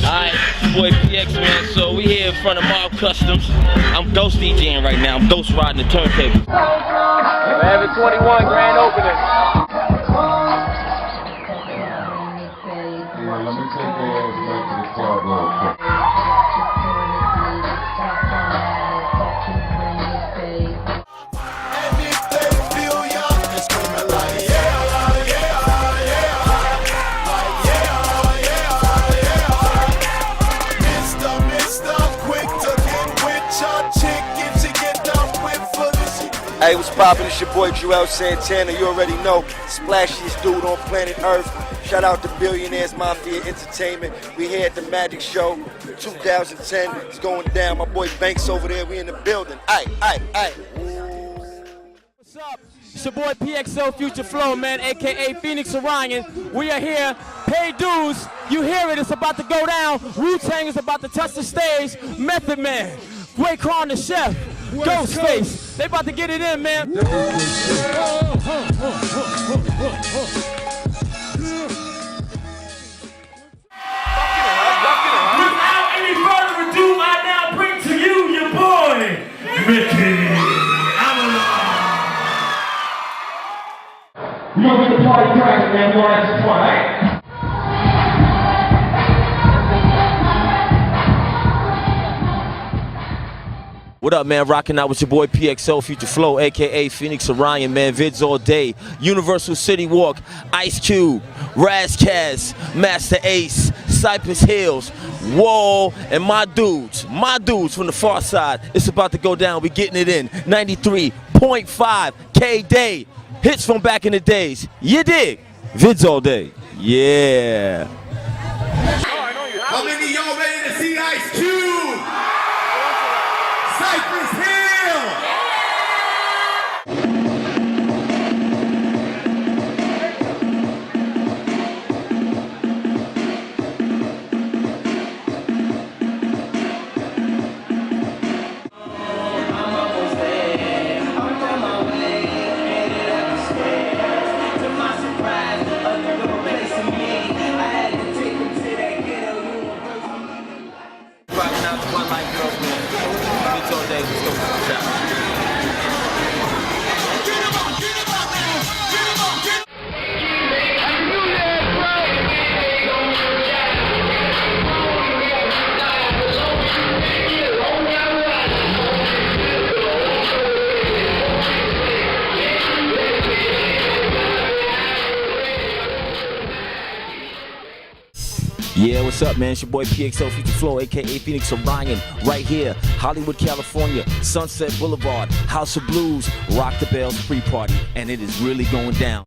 Alright, boy PXO, man. So we here in front of Mob Customs. I'm ghost DJing right now. I'm ghost riding the turntable. Forever 21 grand opening. Yeah, let me take their ass back to the club real quick. Hey, what's poppin'? It's your boy Joel Santana. You already know, splashiest dude on planet Earth. Shout out to Billionaires Mafia Entertainment. We here at the Magic Show 2010. It's going down. My boy Banks over there. We in the building. Aye. What's up? It's your boy PXO Future Flow, man, aka Phoenix Orion. We are here. Pay dues. You hear it. It's about to go down. Wu-Tang is about to touch the stage. Method Man, Raekwon the Chef, Ghostface. They about to get it in, man. Without any further ado, I now bring to you your boy, Mickey. We're gonna get the party cracking, man. We're gonna have some fun, right? What up, man? Rocking out with your boy PXO Future Flow, aka Phoenix Orion, man. Vids all day. Universal City Walk, Ice Cube, Razkaz, Master Ace, Cypress Hills, Wall, and my dudes from the far side. It's about to go down. We getting it in. 93.5 K-Day. Hits from back in the days. You dig? Vids all day. Yeah. How many of y'all ready to see Ice Cube? Cypress Hill! Rocking out to one life girls, man. Vids all day. Let's go. Shout. Yeah, what's up, man? It's your boy PXO Future Flow, aka Phoenix Orion, right here, Hollywood, California, Sunset Boulevard, House of Blues, Rock the Bells pre-party, and it is really going down.